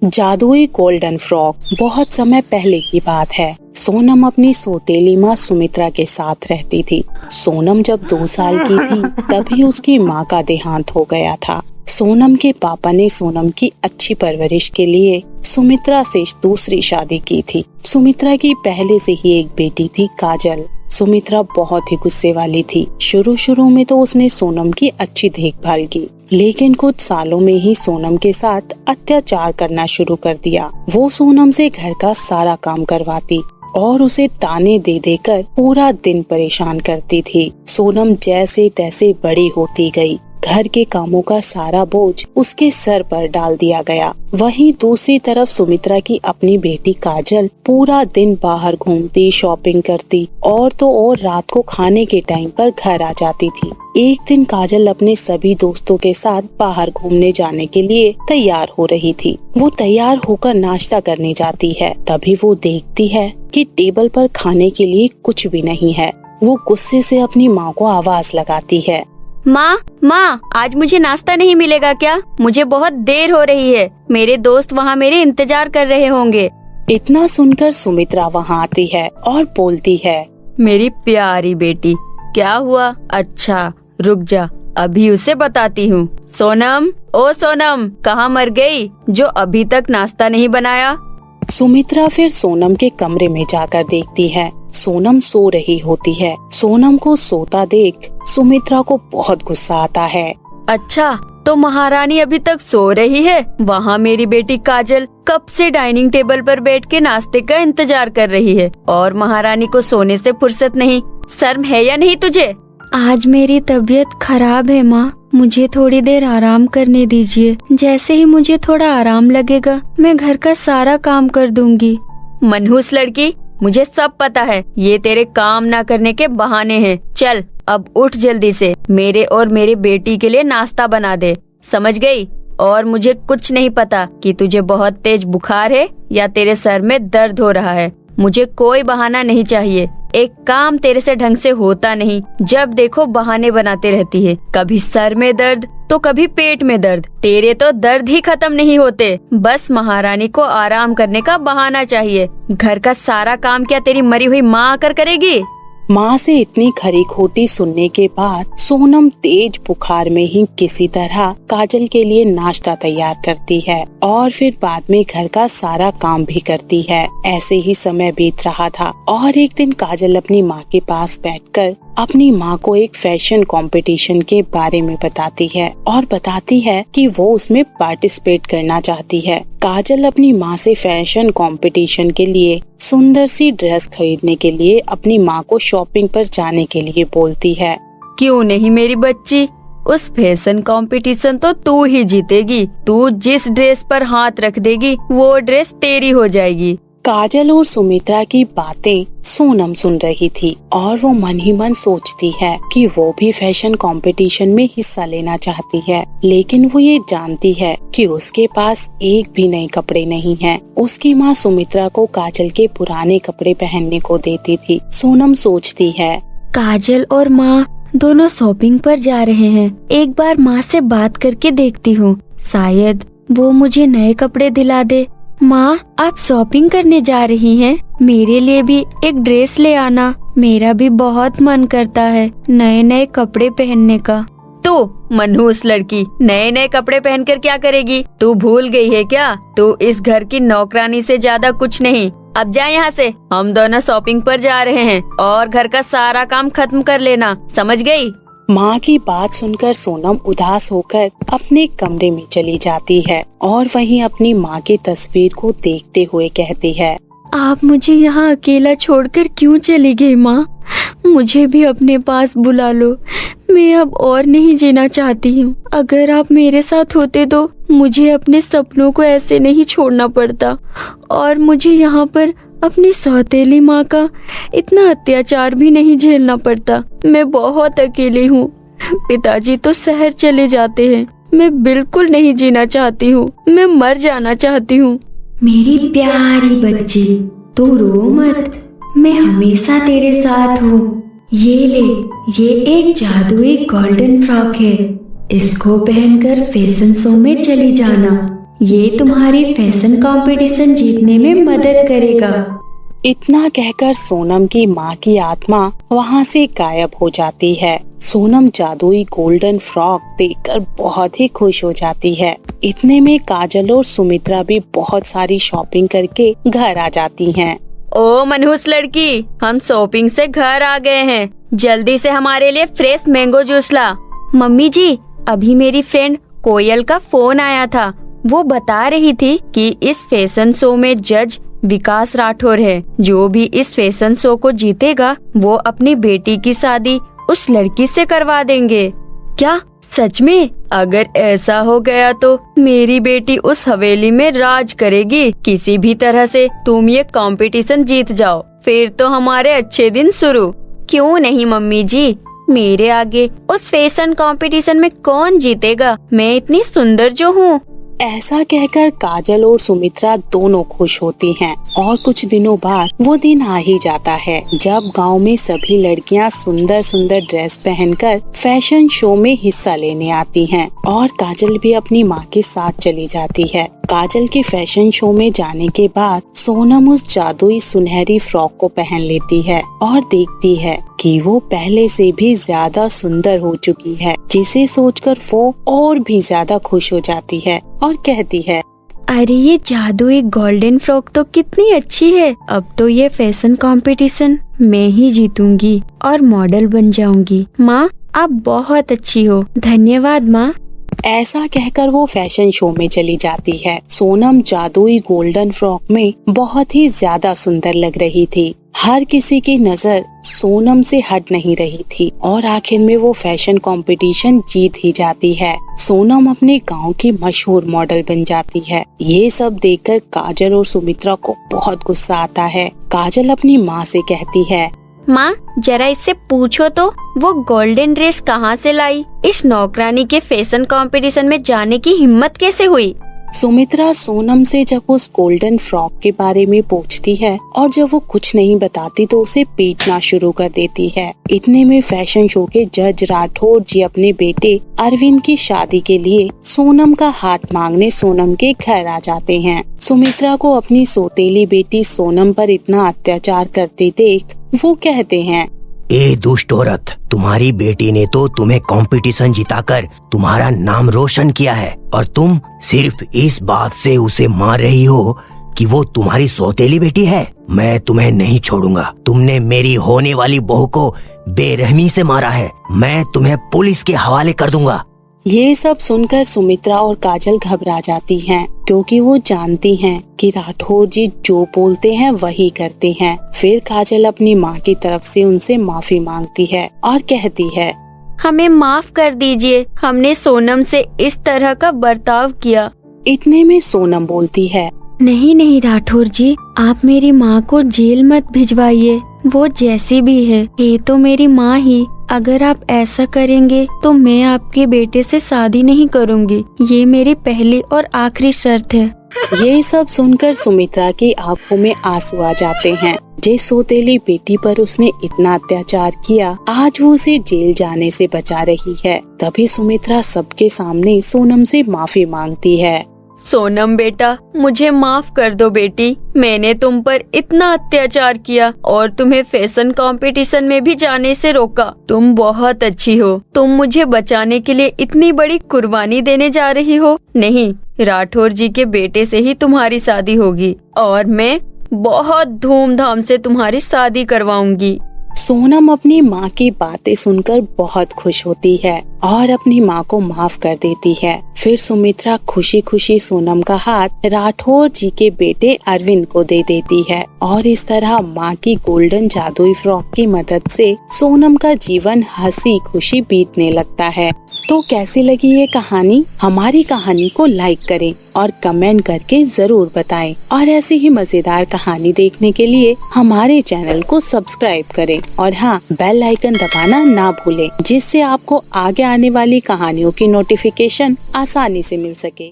जादुई golden frock. बहुत समय पहले की बात है। सोनम अपनी सौतेली माँ सुमित्रा के साथ रहती थी। सोनम जब 2 साल की थी तभी उसकी माँ का देहांत हो गया था। सोनम के पापा ने सोनम की अच्छी परवरिश के लिए सुमित्रा से दूसरी शादी की थी। सुमित्रा की पहले से ही एक बेटी थी, काजल। सुमित्रा बहुत ही गुस्से वाली थी। शुरू में तो उसने सोनम की अच्छी देखभाल की, लेकिन कुछ सालों में ही सोनम के साथ अत्याचार करना शुरू कर दिया। वो सोनम से घर का सारा काम करवाती और उसे ताने दे देकर पूरा दिन परेशान करती थी। सोनम जैसे तैसे बड़ी होती गई। घर के कामों का सारा बोझ उसके सर पर डाल दिया गया। वहीं दूसरी तरफ सुमित्रा की अपनी बेटी काजल पूरा दिन बाहर घूमती, शॉपिंग करती और तो और रात को खाने के टाइम पर घर आ जाती थी। एक दिन काजल अपने सभी दोस्तों के साथ बाहर घूमने जाने के लिए तैयार हो रही थी। वो तैयार होकर नाश्ता करने जाती है, तभी वो देखती है कि टेबल पर खाने के लिए कुछ भी नहीं है। वो गुस्से से अपनी माँ को आवाज लगाती है, माँ, आज मुझे नाश्ता नहीं मिलेगा क्या? मुझे बहुत देर हो रही है। मेरे दोस्त वहाँ मेरे इंतजार कर रहे होंगे। इतना सुनकर सुमित्रा वहाँ आती है और बोलती है, मेरी प्यारी बेटी, क्या हुआ? अच्छा रुक जा, अभी उसे बताती हूँ। सोनम, ओ सोनम, कहाँ मर गई जो अभी तक नाश्ता नहीं बनाया? सुमित्रा फिर सोनम के कमरे में जाकर देखती है। सोनम सो रही होती है। सोनम को सोता देख सुमित्रा को बहुत गुस्सा आता है। अच्छा, तो महारानी अभी तक सो रही है। वहाँ मेरी बेटी काजल कब से डाइनिंग टेबल पर बैठ के नाश्ते का इंतजार कर रही है और महारानी को सोने से फुर्सत नहीं। शर्म है या नहीं तुझे? आज मेरी तबीयत खराब है माँ, मुझे थोड़ी देर आराम करने दीजिए। जैसे ही मुझे थोड़ा आराम लगेगा मैं घर का सारा काम कर दूंगी। मनहूस लड़की, मुझे सब पता है, ये तेरे काम ना करने के बहाने हैं। चल अब उठ जल्दी से, मेरे और मेरे बेटी के लिए नाश्ता बना दे, समझ गई? और मुझे कुछ नहीं पता कि तुझे बहुत तेज बुखार है या तेरे सर में दर्द हो रहा है। मुझे कोई बहाना नहीं चाहिए। एक काम तेरे से ढंग से होता नहीं। जब देखो बहाने बनाते रहती है। कभी सर में दर्द तो कभी पेट में दर्द। तेरे तो दर्द ही खत्म नहीं होते। बस महारानी को आराम करने का बहाना चाहिए। घर का सारा काम क्या तेरी मरी हुई माँ आकर करेगी? माँ से इतनी खरी खोटी सुनने के बाद सोनम तेज बुखार में ही किसी तरह काजल के लिए नाश्ता तैयार करती है और फिर बाद में घर का सारा काम भी करती है। ऐसे ही समय बीत रहा था और एक दिन काजल अपनी माँ के पास बैठकर अपनी माँ को एक फैशन कंपटीशन के बारे में बताती है और बताती है कि वो उसमें पार्टिसिपेट करना चाहती है। काजल अपनी माँ से फैशन कंपटीशन के लिए सुंदर सी ड्रेस खरीदने के लिए अपनी माँ को शॉपिंग पर जाने के लिए बोलती है। क्यों नहीं मेरी बच्ची, उस फैशन कंपटीशन तो तू ही जीतेगी। तू जिस ड्रेस पर हाथ रख देगी वो ड्रेस तेरी हो जाएगी। काजल और सुमित्रा की बातें सोनम सुन रही थी और वो मन ही मन सोचती है कि वो भी फैशन कंपटीशन में हिस्सा लेना चाहती है, लेकिन वो ये जानती है कि उसके पास एक भी नए कपड़े नहीं हैं। उसकी माँ सुमित्रा को काजल के पुराने कपड़े पहनने को देती थी। सोनम सोचती है, काजल और माँ दोनों शॉपिंग पर जा रहे हैं। एक बार माँ से बात करके देखती हूँ, शायद वो मुझे नए कपड़े दिला दे। माँ, आप शॉपिंग करने जा रही हैं? मेरे लिए भी एक ड्रेस ले आना। मेरा भी बहुत मन करता है नए नए कपड़े पहनने का। तू मनहूस लड़की, नए नए कपड़े पहनकर क्या करेगी? तू भूल गई है क्या? तू इस घर की नौकरानी से ज्यादा कुछ नहीं। अब जा यहाँ से। हम दोनों शॉपिंग पर जा रहे हैं और घर का सारा काम खत्म कर लेना, समझ गई? माँ की बात सुनकर सोनम उदास होकर अपने कमरे में चली जाती है और वहीं अपनी माँ की तस्वीर को देखते हुए कहती है, आप मुझे यहाँ अकेला छोड़कर क्यों चली गई माँ? मुझे भी अपने पास बुला लो। मैं अब और नहीं जीना चाहती हूँ। अगर आप मेरे साथ होते तो मुझे अपने सपनों को ऐसे नहीं छोड़ना पड़ता और मुझे यहाँ पर अपनी सौतेली माँ का इतना अत्याचार भी नहीं झेलना पड़ता। मैं बहुत अकेली हूँ। पिताजी तो शहर चले जाते हैं। मैं बिल्कुल नहीं जीना चाहती हूँ। मैं मर जाना चाहती हूँ। मेरी प्यारी बच्ची, तू रो मत, मैं हमेशा तेरे साथ हूँ। ये ले, ये एक जादुई गोल्डन फ्रॉक है। इसको पहनकर फैशन शो में चली जाना। ये तुम्हारी फैशन कंपटीशन जीतने में मदद करेगा। इतना कहकर सोनम की माँ की आत्मा वहाँ से गायब हो जाती है। सोनम जादुई गोल्डन फ्रॉक देखकर बहुत ही खुश हो जाती है। इतने में काजल और सुमित्रा भी बहुत सारी शॉपिंग करके घर आ जाती हैं। ओ मनहूस लड़की, हम शॉपिंग से घर आ गए हैं। जल्दी से हमारे लिए फ्रेश मैंगो जूस ला। मम्मी जी, अभी मेरी फ्रेंड कोयल का फोन आया था। वो बता रही थी कि इस फैशन शो में जज विकास राठौर है। जो भी इस फैशन शो को जीतेगा वो अपनी बेटी की शादी उस लड़की से करवा देंगे। क्या सच में? अगर ऐसा हो गया तो मेरी बेटी उस हवेली में राज करेगी। किसी भी तरह से तुम ये कंपटीशन जीत जाओ, फिर तो हमारे अच्छे दिन शुरू। क्यों नहीं मम्मी जी, मेरे आगे उस फैशन कंपटीशन में कौन जीतेगा? मैं इतनी सुंदर जो हूँ। ऐसा कहकर काजल और सुमित्रा दोनों खुश होती हैं और कुछ दिनों बाद वो दिन आ ही जाता है जब गांव में सभी लड़कियां सुंदर सुंदर ड्रेस पहनकर फैशन शो में हिस्सा लेने आती हैं और काजल भी अपनी माँ के साथ चली जाती है। काजल के फैशन शो में जाने के बाद सोनम उस जादुई सुनहरी फ्रॉक को पहन लेती है और देखती है कि वो पहले से भी ज्यादा सुंदर हो चुकी है, जिसे सोचकर वो और भी ज्यादा खुश हो जाती है और कहती है, अरे ये जादुई गोल्डन फ्रॉक तो कितनी अच्छी है। अब तो ये फैशन कंपटीशन मैं ही जीतूंगी और मॉडल बन जाऊंगी। माँ, आप बहुत अच्छी हो। धन्यवाद माँ। ऐसा कहकर वो फैशन शो में चली जाती है। सोनम जादुई गोल्डन फ्रॉक में बहुत ही ज्यादा सुंदर लग रही थी। हर किसी की नजर सोनम से हट नहीं रही थी और आखिर में वो फैशन कंपटीशन जीत ही जाती है। सोनम अपने गांव की मशहूर मॉडल बन जाती है। ये सब देखकर काजल और सुमित्रा को बहुत गुस्सा आता है। काजल अपनी माँ से कहती है, माँ, जरा इससे पूछो तो वो गोल्डन ड्रेस कहाँ से लाई? इस नौकरानी के फैशन कंपटीशन में जाने की हिम्मत कैसे हुई? सुमित्रा सोनम से जब उस गोल्डन फ्रॉक के बारे में पूछती है और जब वो कुछ नहीं बताती तो उसे पीटना शुरू कर देती है। इतने में फैशन शो के जज राठौर जी अपने बेटे अरविंद की शादी के लिए सोनम का हाथ मांगने सोनम के घर आ जाते हैं। सुमित्रा को अपनी सौतेली बेटी सोनम पर इतना अत्याचार करते देख वो कहते हैं, ए दुष्ट औरत, तुम्हारी बेटी ने तो तुम्हें कंपटीशन जिताकर तुम्हारा नाम रोशन किया है और तुम सिर्फ इस बात से उसे मार रही हो कि वो तुम्हारी सौतेली बेटी है। मैं तुम्हें नहीं छोड़ूंगा। तुमने मेरी होने वाली बहू को बेरहमी से मारा है। मैं तुम्हें पुलिस के हवाले कर दूंगा। ये सब सुनकर सुमित्रा और काजल घबरा जाती हैं क्योंकि वो जानती हैं कि राठौर जी जो बोलते हैं वही करते हैं। फिर काजल अपनी माँ की तरफ से उनसे माफी मांगती है और कहती है, हमें माफ कर दीजिए, हमने सोनम से इस तरह का बर्ताव किया। इतने में सोनम बोलती है, नहीं नहीं राठौर जी, आप मेरी माँ को जेल मत भिजवाइए। वो जैसी भी है ये तो मेरी माँ ही। अगर आप ऐसा करेंगे तो मैं आपके बेटे से शादी नहीं करूँगी। ये मेरी पहली और आखिरी शर्त है। ये सब सुनकर सुमित्रा की आंखों में आंसू आ जाते हैं। जिस सौतेली बेटी पर उसने इतना अत्याचार किया, आज वो उसे जेल जाने से बचा रही है। तभी सुमित्रा सबके सामने सोनम से माफी मांगती है। सोनम बेटा, मुझे माफ कर दो बेटी। मैंने तुम पर इतना अत्याचार किया और तुम्हें फैशन कंपटीशन में भी जाने से रोका। तुम बहुत अच्छी हो। तुम मुझे बचाने के लिए इतनी बड़ी कुर्बानी देने जा रही हो। नहीं, राठौर जी के बेटे से ही तुम्हारी शादी होगी और मैं बहुत धूमधाम से तुम्हारी शादी करवाऊंगी। सोनम अपनी माँ की बातें सुनकर बहुत खुश होती है और अपनी माँ को माफ कर देती है। फिर सुमित्रा खुशी खुशी सोनम का हाथ राठौर जी के बेटे अरविंद को दे देती है और इस तरह माँ की गोल्डन जादुई फ्रॉक की मदद से सोनम का जीवन हंसी खुशी बीतने लगता है। तो कैसी लगी ये कहानी? हमारी कहानी को लाइक करें और कमेंट करके जरूर बताएं और ऐसी ही मजेदार कहानी देखने के लिए हमारे चैनल को सब्सक्राइब करें और हाँ, बेल आइकन दबाना ना भूलें, जिससे आपको आगे आने वाली कहानियों की नोटिफिकेशन आसानी से मिल सके।